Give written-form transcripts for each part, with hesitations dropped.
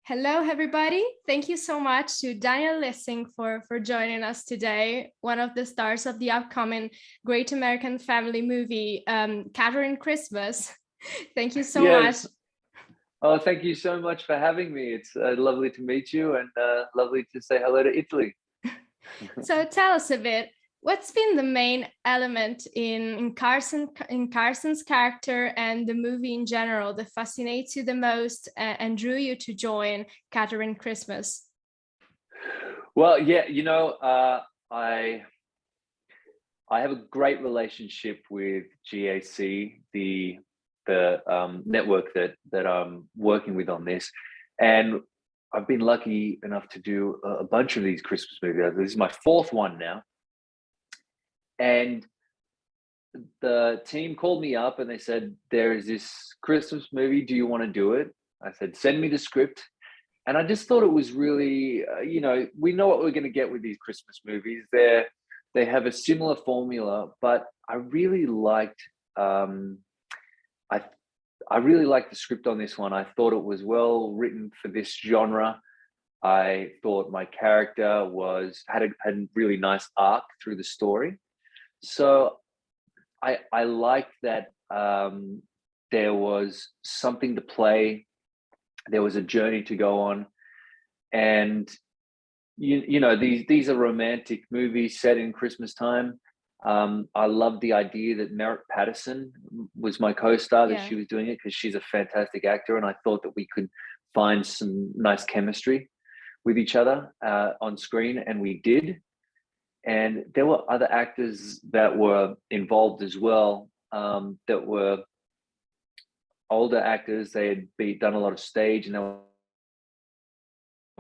Hello, everybody. Thank you so much to Daniel Lissing for joining us today, one of the stars of the upcoming Great American Family movie, Catering Christmas. Thank you so much. Oh, thank you so much for having me. It's lovely to meet you and lovely to say hello to Italy. So tell us a bit, what's been the main element in Carson's character and the movie in general that fascinates you the most and drew you to join Catering Christmas? Well, yeah, I have a great relationship with GAC, the network that I'm working with on this, and I've been lucky enough to do a bunch of these Christmas movies. This is my fourth one now, and the team called me up and they said, there is this Christmas movie, do you want to do it? I said, send me the script. And I just thought it was really, we know what we're going to get with these Christmas movies. They have a similar formula, but I really liked, I really liked the script on this one. I thought it was well written for this genre. I thought my character had a really nice arc through the story. So I liked that there was something to play. There was a journey to go on, and these are romantic movies set in Christmas time. I love the idea that Merritt Patterson was my co-star, that she was doing it, because she's a fantastic actor, and I thought that we could find some nice chemistry with each other on screen, and we did. And there were other actors that were involved as well, that were older actors. They had done a lot of stage and they were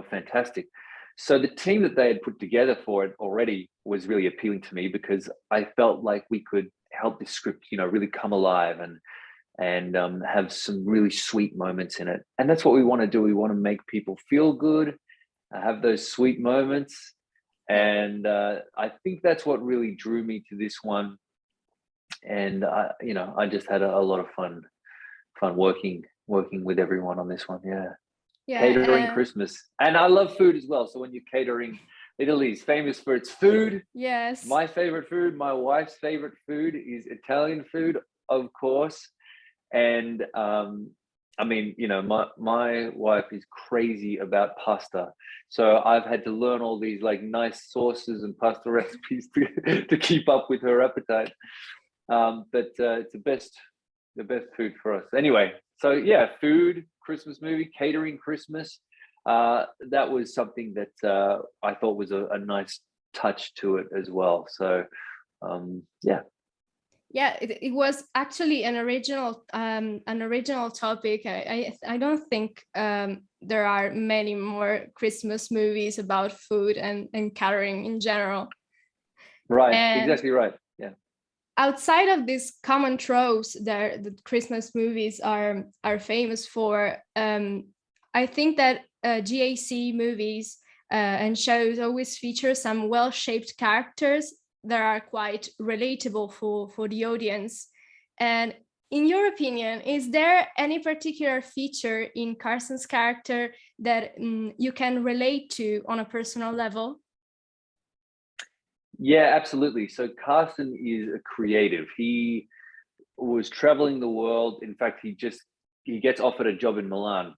fantastic. So the team that they had put together for it already was really appealing to me, because I felt like we could help this script, really come alive and have some really sweet moments in it. And that's what we want to do. We want to make people feel good, have those sweet moments. And I think that's what really drew me to this one. And I just had a lot of fun working with everyone on this one. Catering Christmas, and I love food as well. So when you're catering, Italy is famous for its food. Yes. My favorite food, my wife's favorite food is Italian food, of course. And my wife is crazy about pasta. So I've had to learn all these like nice sauces and pasta recipes to keep up with her appetite. But it's the best food for us. Anyway, so yeah, food, Christmas movie, Catering Christmas. That was something that I thought was a nice touch to it as well. So yeah, it was actually an original topic. I don't think there are many more Christmas movies about food and catering in general. Right, exactly right. Yeah. Outside of these common tropes that the Christmas movies are famous for, I think that GAC movies and shows always feature some well-shaped characters that are quite relatable for the audience. And in your opinion, is there any particular feature in Carson's character that you can relate to on a personal level? Yeah, absolutely. So Carson is a creative. He was traveling the world. In fact, he gets offered a job in Milan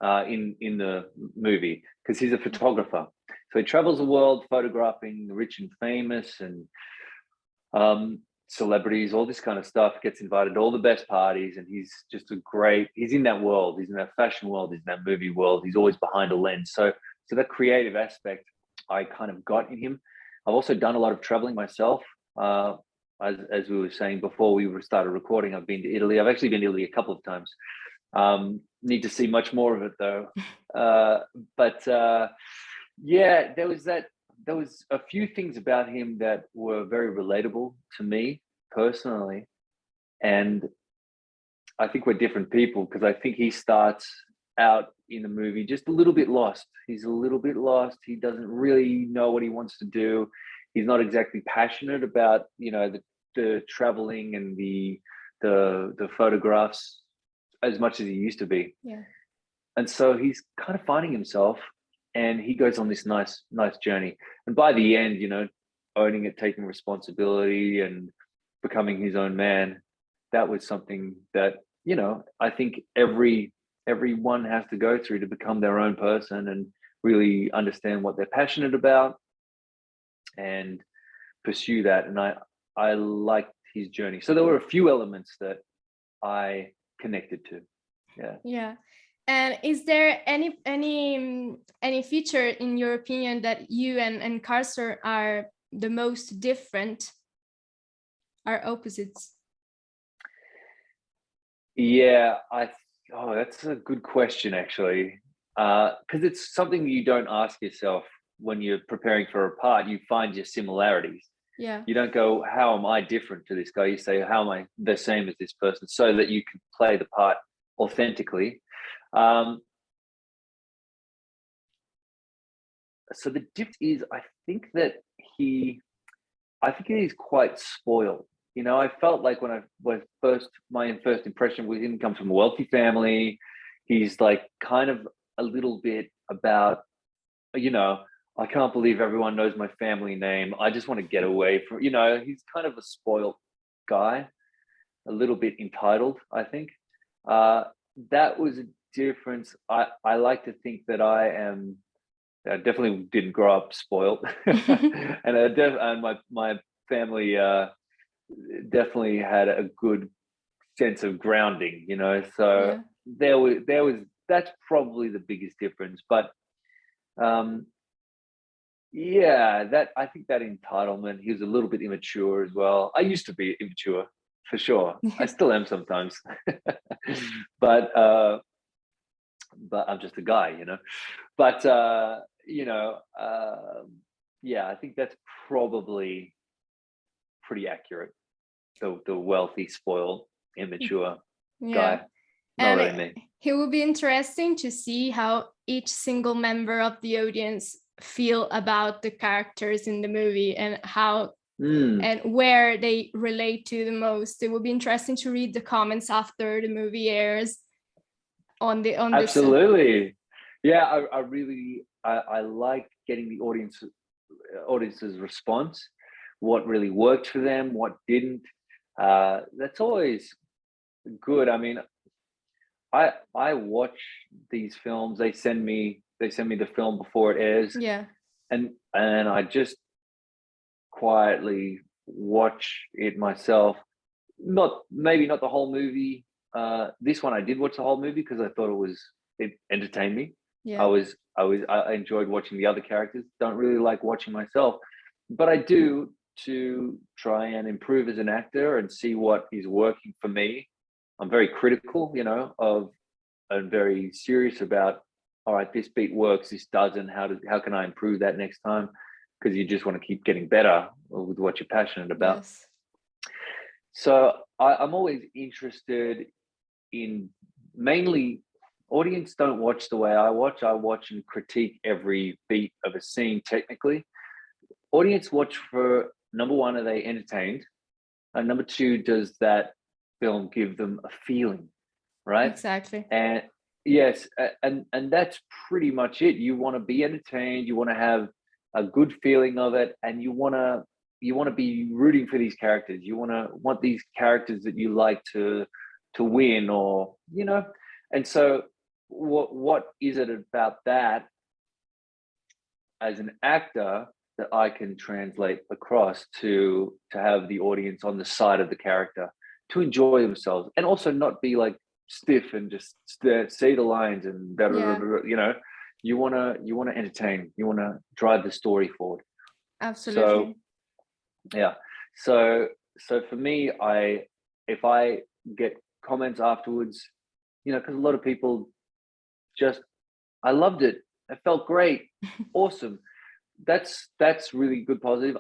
in the movie, because he's a photographer. So he travels the world photographing the rich and famous and celebrities, all this kind of stuff, gets invited to all the best parties. And he's just he's in that world. He's in that fashion world. He's in that movie world. He's always behind a lens. So that creative aspect I kind of got in him. I've also done a lot of traveling myself. As we were saying before we started recording, I've been to Italy. I've actually been to Italy a couple of times. Need to see much more of it though. Yeah, there was a few things about him that were very relatable to me personally. And I think we're different people, because I think he starts out in the movie just a little bit lost. He's a little bit lost. He doesn't really know what he wants to do. He's not exactly passionate about, the traveling and the photographs as much as he used to be. Yeah. And so he's kind of finding himself, and he goes on this nice journey. And by the end, owning it, taking responsibility, and becoming his own man, that was something that, I think everyone has to go through to become their own person and really understand what they're passionate about and pursue that. And I liked his journey. So there were a few elements that I connected to. Yeah. And is there any feature in your opinion that you and Carson are the most different, are opposites? Yeah, that's a good question, actually, because it's something you don't ask yourself when you're preparing for a part. You find your similarities. Yeah. You don't go, how am I different to this guy? You say, how am I the same as this person, so that you can play the part authentically. So the difference is, I think he's quite spoiled. I felt like when my first impression with him comes from a wealthy family. He's like kind of a little bit about, I can't believe everyone knows my family name. I just want to get away from, he's kind of a spoiled guy, a little bit entitled, I think. That was a difference. I like to think that I definitely didn't grow up spoiled. and my family definitely had a good sense of grounding, so yeah. That's probably the biggest difference. But that, I think that entitlement, he was a little bit immature as well. I used to be immature, for sure. I still am sometimes. but I'm just a guy, but I think that's probably pretty accurate. The wealthy, spoiled, immature guy. Not really me. It will be interesting to see how each single member of the audience feel about the characters in the movie, and how and where they relate to the most. It will be interesting to read the comments after the movie airs on this. Absolutely. Yeah, I really like getting the audience's response, what really worked for them, what didn't. That's always good. I mean, I watch these films. They send me the film before it airs. Yeah. And I just quietly watch it myself. Maybe not the whole movie. This one I did watch the whole movie because I thought it entertained me. Yeah. I enjoyed watching the other characters. Don't really like watching myself, but I do, to try and improve as an actor and see what is working for me. I'm very critical, and very serious about, all right, this beat works, this doesn't. How can I improve that next time? Because you just want to keep getting better with what you're passionate about. Yes. So I'm always interested in, mainly, audience don't watch the way I watch. I watch and critique every beat of a scene technically. Audience watch for, number one, are they entertained? And number two, does that film give them a feeling, right? Exactly. And yes, and that's pretty much it. You want to be entertained, you want to have a good feeling of it, and you want to be rooting for these characters. You want these characters that you like to win, or and so what is it about that as an actor that I can translate across to have the audience on the side of the character, to enjoy themselves, and also not be like stiff and just say the lines and you want to entertain, you want to drive the story forward. Absolutely. So for me, if I get comments afterwards, because a lot of people just, I loved it, it felt great, awesome, that's really good, positive.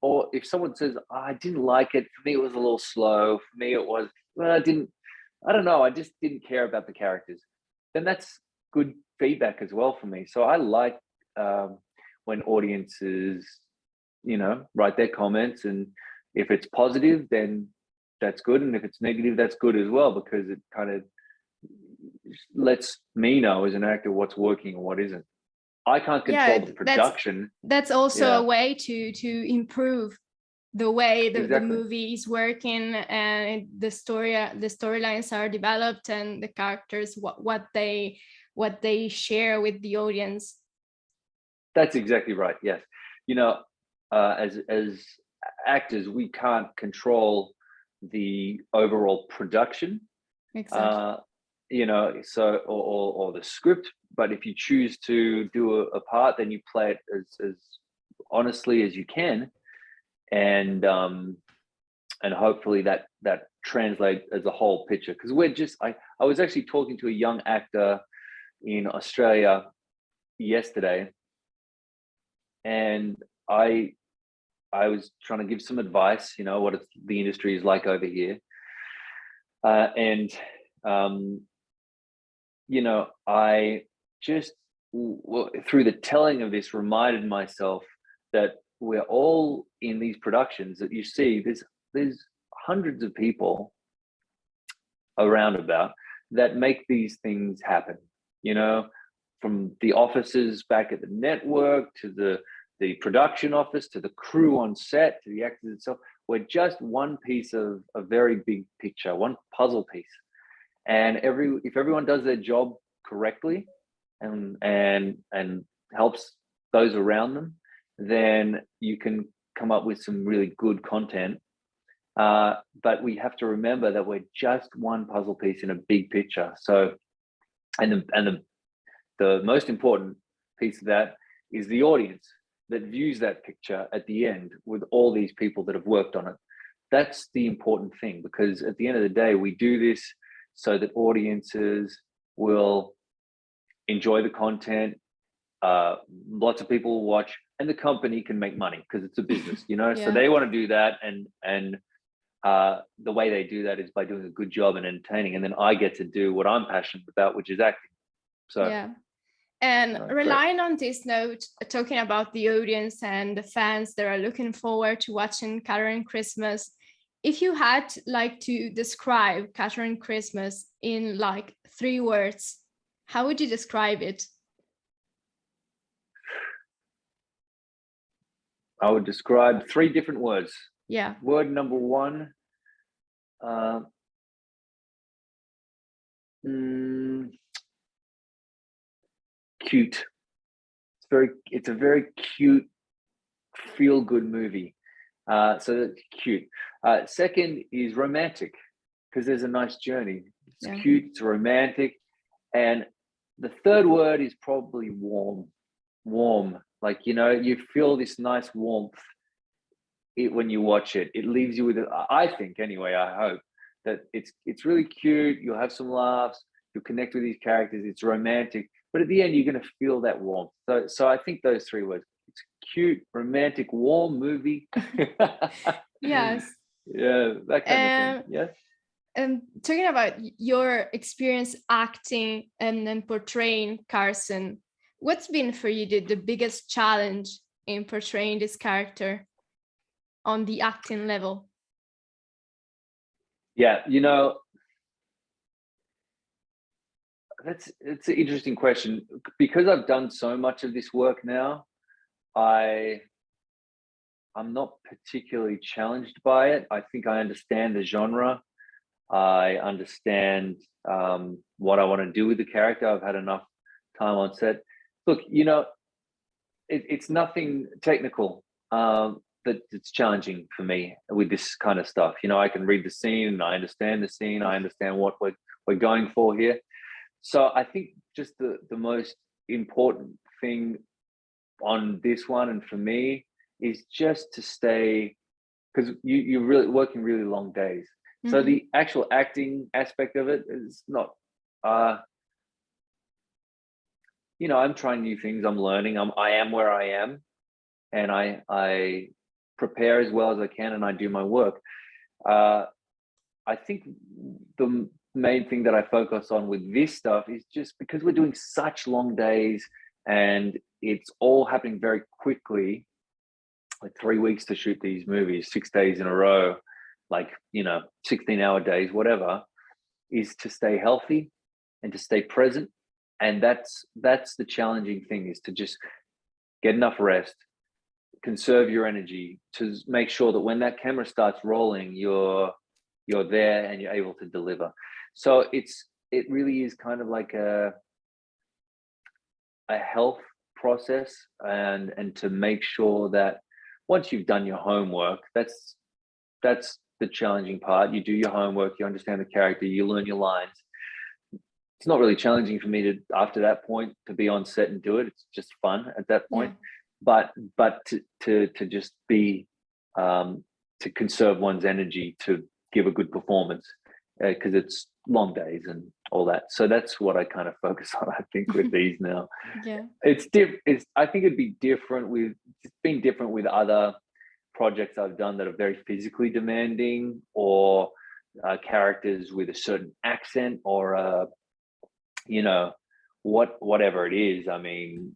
Or if someone says, oh, I didn't like it, for me it was a little slow, for me it was, well, I don't know, I just didn't care about the characters, then that's good feedback as well for me. So I like when audiences write their comments, and if it's positive, then that's good, and if it's negative, that's good as well, because it kind of lets me know as an actor what's working and what isn't. I can't control the production. That's also a way to improve the way the movie is working, and the storylines are developed, and the characters what they share with the audience. That's exactly right. Yes, as actors, we can't control the overall production. Exactly. So or the script, but if you choose to do a part, then you play it as honestly as you can, and hopefully that translates as a whole picture. Because I was actually talking to a young actor in Australia yesterday, and I was trying to give some advice, what the industry is like over here, and I just through the telling of this reminded myself that we're all in these productions that you see. There's hundreds of people around about that make these things happen. From the offices back at the network to the production office to the crew on set to the actors itself. We're just one piece of a very big picture, one puzzle piece. And if everyone does their job correctly and helps those around them, then you can come up with some really good content. But we have to remember that we're just one puzzle piece in a big picture. So, and the most important piece of that is the audience that views that picture at the end with all these people that have worked on it. That's the important thing, because at the end of the day, we do this so that audiences will enjoy the content. Lots of people will watch, and the company can make money because it's a business, So they want to do that, and the way they do that is by doing a good job and entertaining. And then I get to do what I'm passionate about, which is acting. So yeah. And relying on this note, talking about the audience and the fans that are looking forward to watching Catering Christmas, if you had to describe Catering Christmas in 3 words, how would you describe it? I would describe 3 different words. Yeah. Word number 1, cute. It's a very cute, feel-good movie. So that's cute. Second is romantic, because there's a nice journey. It's cute, it's romantic. And the third word is probably warm. You feel this nice warmth when you watch it. It leaves you with, I think anyway, I hope that it's really cute. You'll have some laughs. You'll connect with these characters. It's romantic. But at the end, you're going to feel that warmth. So I think those 3 words. It's cute, romantic, warm movie. Yes. Yeah, that kind of thing. Yeah. And talking about your experience acting and then portraying Carson, what's been for you the biggest challenge in portraying this character on the acting level? Yeah, it's an interesting question, because I've done so much of this work now. I'm not particularly challenged by it. I think I understand the genre. I understand what I want to do with the character. I've had enough time on set. Look, it's nothing technical that's challenging for me with this kind of stuff. I can read the scene and I understand the scene. I understand what we're going for here. So I think just the most important thing on this one, and for me, is just to stay, because you're really working really long days. Mm-hmm. So the actual acting aspect of it is not, I'm trying new things. I'm learning. I am where I am, and I prepare as well as I can, and I do my work. I think the main thing that I focus on with this stuff is just because we're doing such long days and it's all happening very quickly, 3 weeks to shoot these movies, 6 days in a row, 16-hour days, whatever, is to stay healthy and to stay present. And that's the challenging thing, is to just get enough rest, conserve your energy, to make sure that when that camera starts rolling, you're there and you're able to deliver. So it really is kind of like a health process, and to make sure that once you've done your homework, that's the challenging part. You do your homework, you understand the character, you learn your lines. It's not really challenging for me to, after that point, to be on set and do it. It's just fun at that point. Yeah. But to just be to conserve one's energy to give a good performance, because it's long days and all that. So that's what I kind of focus on, I think, with these now. Yeah, I think it'd be different with, it's been different with other projects I've done that are very physically demanding, or characters with a certain accent, or whatever it is. I mean,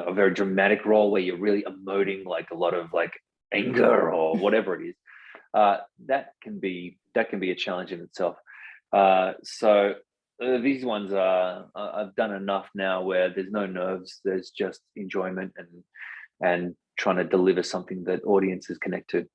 a very dramatic role where you're really emoting like a lot of like anger or whatever it is. That can be a challenge in itself. So these ones I've done enough now where there's no nerves, there's just enjoyment and trying to deliver something that audiences connect to.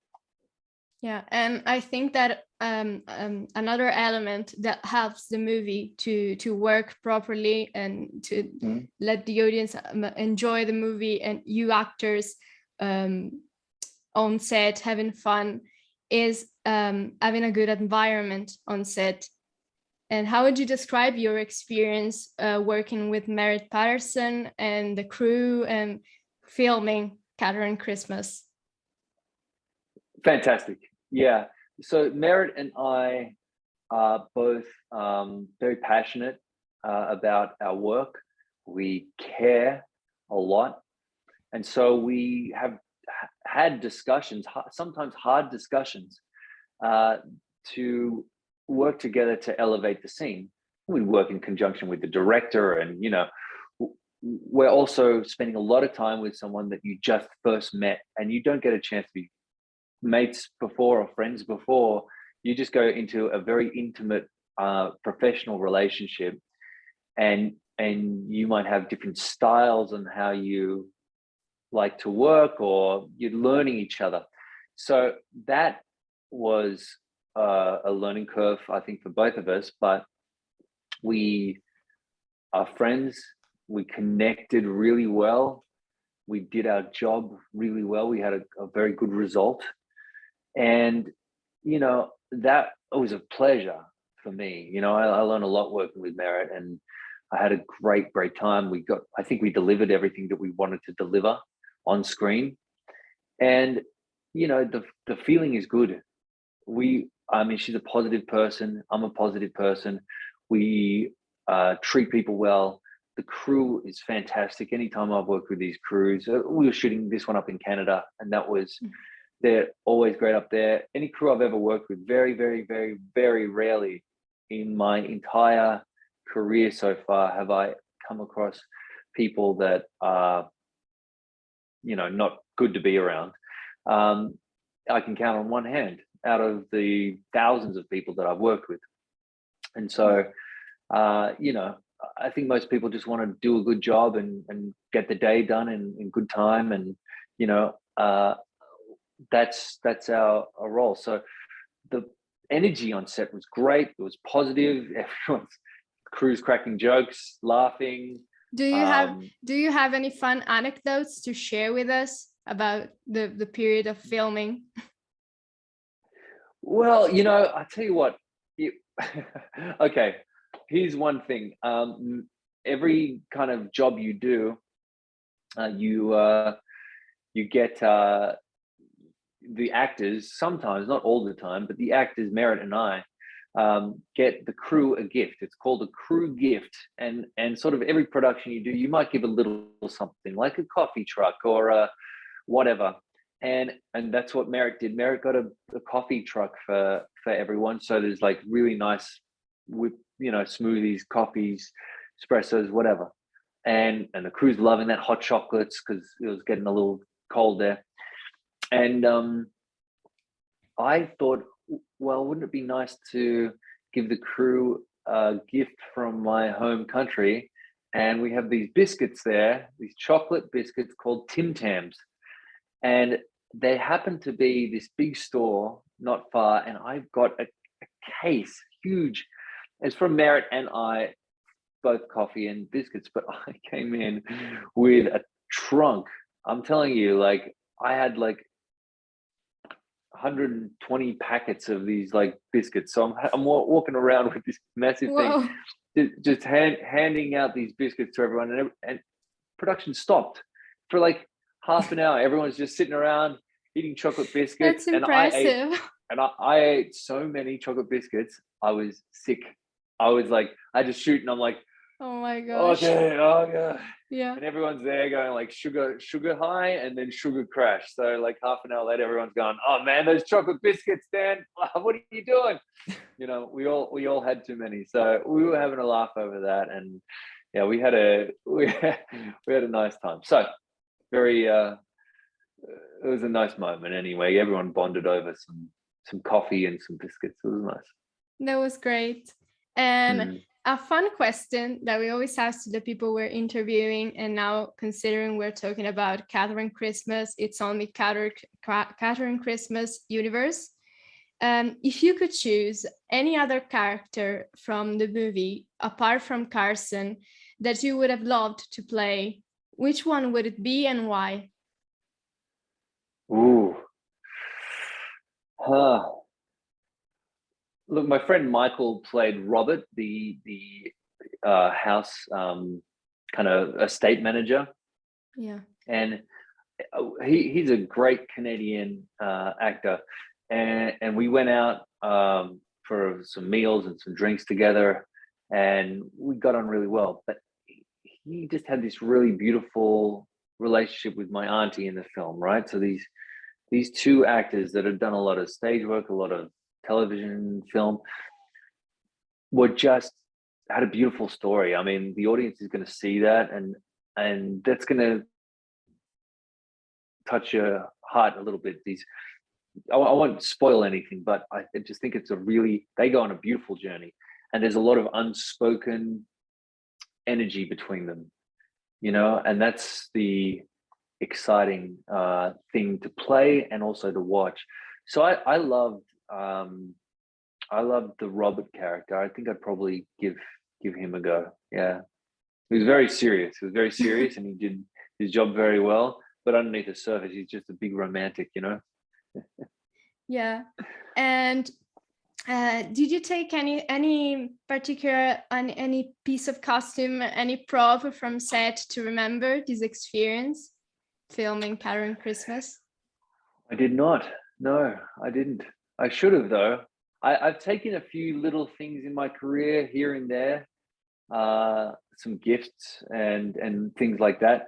Yeah, and I think that another element that helps the movie to work properly and to let the audience enjoy the movie, and you actors on set having fun, is having a good environment on set. And how would you describe your experience working with Merritt Patterson and the crew and filming Catering Christmas? Fantastic. Yeah. So Merritt and I are both very passionate about our work. We care a lot. And so we have had discussions, sometimes hard discussions, to work together to elevate the scene. We work in conjunction with the director, and we're also spending a lot of time with someone that you just first met, and you don't get a chance to be mates before or friends before. You just go into a very intimate professional relationship, and you might have different styles on how you like to work, or you're learning each other. So that was a learning curve, I think, for both of us, but we are friends. We connected really well. We did our job really well. We had a very good result. And, that was a pleasure for me. I learned a lot working with Merritt, and I had a great time. I think we delivered everything that we wanted to deliver on screen. And, the feeling is good. She's a positive person. I'm a positive person. We treat people well. The crew is fantastic. Anytime I've worked with these crews, we were shooting this one up in Canada, and they're always great up there. Any crew I've ever worked with, very, very, very, very rarely in my entire career so far have I come across people that are, not good to be around. I can count on one hand out of the thousands of people that I've worked with. And so, I think most people just want to do a good job and get the day done in good time. And, that's our role. So the energy on set was great. It was positive. Everyone's crew's cracking jokes, laughing. Do you have any fun anecdotes to share with us about the period of filming? Well, I tell you what. Okay, here's one thing. Every kind of job you do, you get the actors, sometimes, not all the time, but the actors, Merritt and I, get the crew a gift. It's called a crew gift, and sort of every production you do, you might give a little something, like a coffee truck or a whatever. And that's what Merritt did. Merritt got a coffee truck for everyone. So there's like really nice, smoothies, coffees, espressos, whatever. And the crew's loving that, hot chocolates, because it was getting a little cold there. And I thought, well, wouldn't it be nice to give the crew a gift from my home country, and we have these biscuits there, these chocolate biscuits called Tim Tams, and they happen to be this big store not far, and I got a case, huge. It's from Merritt, and I both coffee and biscuits, but I came in with a trunk. I'm telling you, like I had like 120 packets of these like biscuits. So I'm walking around with this massive Whoa. thing, just handing out these biscuits to everyone, and production stopped for like half an hour. Everyone's just sitting around eating chocolate biscuits, That's impressive. I ate so many chocolate biscuits. I was sick. I was like, I just shoot, and I'm like, Oh my gosh. okay, oh yeah. Yeah. And everyone's there going like sugar high and then sugar crash. So like half an hour later, everyone's going, oh man, those chocolate biscuits, Dan, what are you doing? You know, we all had too many. So we were having a laugh over that, and yeah, we had a nice time. So very it was a nice moment anyway. Everyone bonded over some coffee and some biscuits. It was nice. That was great. And Mm. a fun question that we always ask to the people we're interviewing, and now considering we're talking about Catering Christmas, it's only Catering Christmas universe. If you could choose any other character from the movie, apart from Carson, that you would have loved to play, which one would it be and why? Ooh. Huh. Look, my friend Michael played Robert, the house kind of estate manager, Yeah. and he's a great Canadian actor, and we went out for some meals and some drinks together, and we got on really well. But he just had this really beautiful relationship with my auntie in the film, right? So these two actors that had done a lot of stage work, a lot of television, film, were just had a beautiful story. I mean, the audience is going to see that, and that's going to touch your heart a little bit. I won't spoil anything, but I just think they go on a beautiful journey, and there's a lot of unspoken energy between them, you know, and that's the exciting thing to play and also to watch. So I loved the Robert character. I think I'd probably give him a go. Yeah, he was very serious. He was very serious, and he did his job very well. But underneath the surface, he's just a big romantic, you know. Yeah. And did you take any particular any piece of costume, any prop from set to remember this experience filming Catering Christmas? I did not. No, I didn't. I should have though. I've taken a few little things in my career here and there, some gifts and things like that.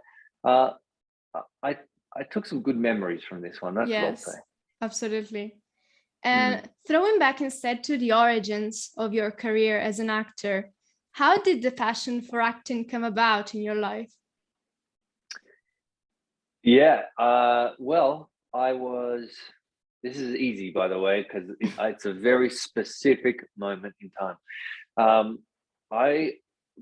I took some good memories from this one. That's what I'll say. Absolutely. And throwing back instead to the origins of your career as an actor, how did the passion for acting come about in your life? Yeah, well, this is easy, by the way, because it's a very specific moment in time. I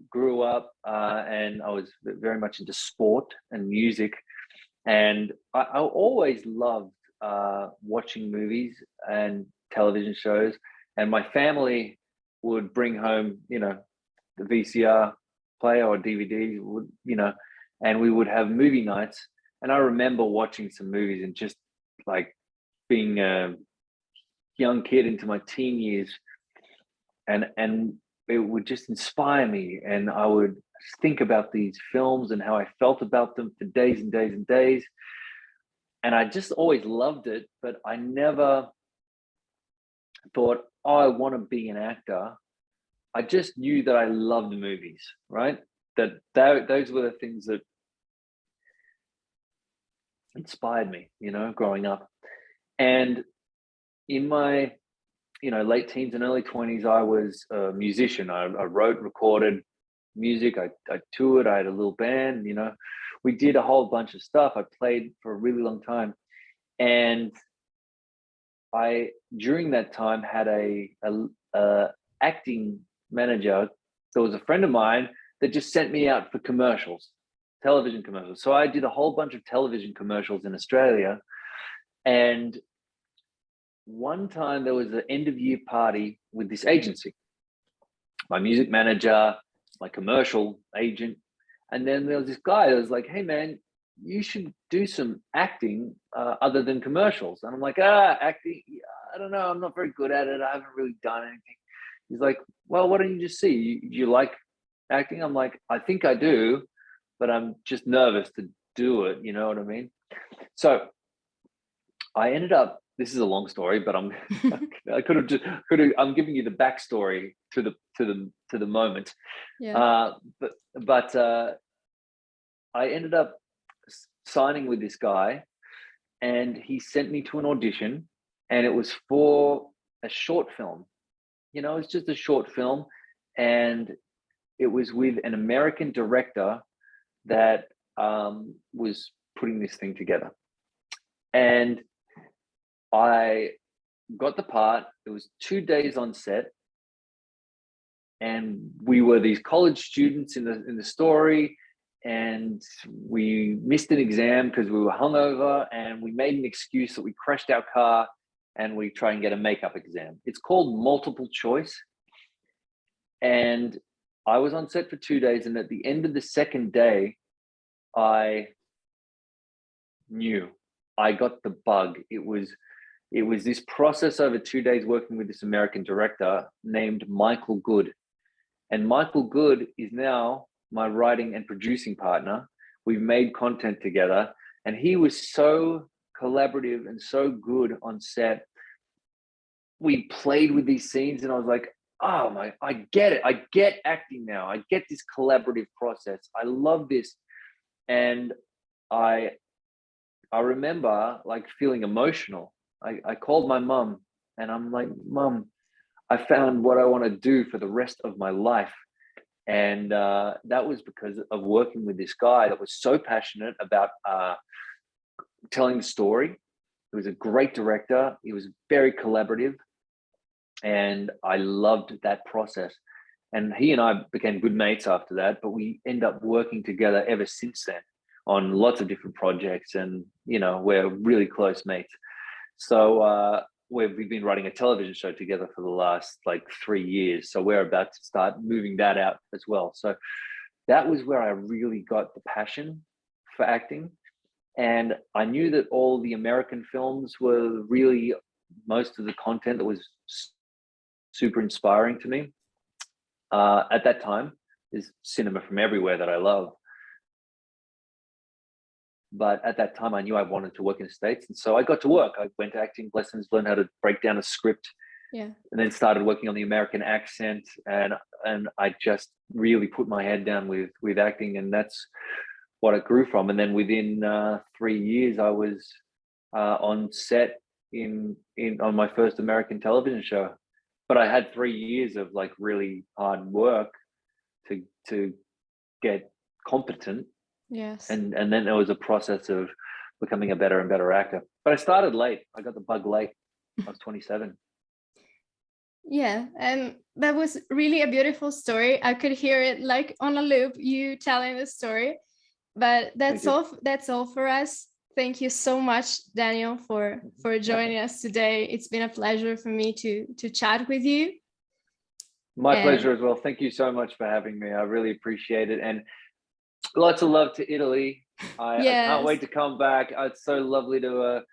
grew up and I was very much into sport and music, and I always loved watching movies and television shows, and my family would bring home, you know, the VCR player or DVD, and we would have movie nights. And I remember watching some movies and just like being a young kid into my teen years, and it would just inspire me, and I would think about these films and how I felt about them for days and days and days. And I just always loved it, but I never thought, oh, I want to be an actor. I just knew that I loved movies, right? Those were the things that inspired me, you know, growing up. And in my, late teens and early 20s, I was a musician. I wrote, recorded music. I toured. I had a little band, you know. We did a whole bunch of stuff. I played for a really long time. And I, during that time, had a acting manager, there was a friend of mine that just sent me out for commercials, television commercials. So I did a whole bunch of television commercials in Australia. And one time there was an end of year party with this agency, my music manager, my commercial agent. And then there was this guy that was like, hey man, you should do some acting other than commercials. And I'm like, acting, I don't know, I'm not very good at it. I haven't really done anything. He's like, well, why don't you just see? You like acting? I'm like, I think I do, but I'm just nervous to do it. You know what I mean? So I ended up, this is a long story, but I'm I'm giving you the backstory to the moment. Yeah. But I ended up signing with this guy, and he sent me to an audition, and it was for a short film. It's just a short film, and it was with an American director that was putting this thing together. And I got the part. It was 2 days on set, and we were these college students in the story, and we missed an exam because we were hungover, and we made an excuse that we crashed our car and we try and get a makeup exam. It's called multiple choice. And I was on set for 2 days, and at the end of the second day, I knew I got the bug. It was this process over 2 days working with this American director named Michael Good. And Michael Good is now my writing and producing partner. We've made content together, and he was so collaborative and so good on set. We played with these scenes, and I was like, oh my, I get it. I get acting now. I get this collaborative process. I love this. And I remember like feeling emotional. I called my mom, and I'm like, Mom, I found what I want to do for the rest of my life. And that was because of working with this guy that was so passionate about telling the story. He was a great director. He was very collaborative, and I loved that process. And he and I became good mates after that, but we end up working together ever since then on lots of different projects, and we're really close mates. So we've been writing a television show together for the last like 3 years. So we're about to start moving that out as well. So that was where I really got the passion for acting. And I knew that all the American films were really most of the content that was super inspiring to me. At that time, there's cinema from everywhere that I love. But at that time, I knew I wanted to work in the States. And so I got to work. I went to acting lessons, learned how to break down a script, and then started working on the American accent. And I just really put my head down with acting. And that's what it grew from. And then within 3 years, I was on set on my first American television show. But I had 3 years of like really hard work to get competent. Yes. And then there was a process of becoming a better and better actor. But I started late. I got the bug late. I was 27. Yeah, and that was really a beautiful story. I could hear it like on a loop, you telling the story. But that's all for us. Thank you so much, Daniel, for joining us today. It's been a pleasure for me to chat with you. My pleasure as well. Thank you so much for having me. I really appreciate it. And lots of love to Italy. I can't wait to come back. It's so lovely to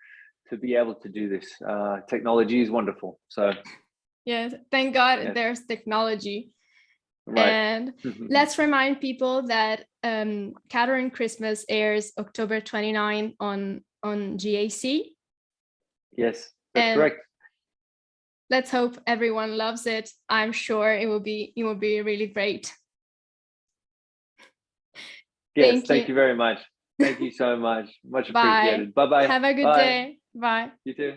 be able to do this. Technology is wonderful. So yes, thank God there's technology. Right. And let's remind people that Catering Christmas airs October 29 on GAC. Yes, that's correct. Let's hope everyone loves it. I'm sure it will be really great. Yes, thank you very much. Thank you so much. Much appreciated. Bye-bye. Have a good day. Bye. You too.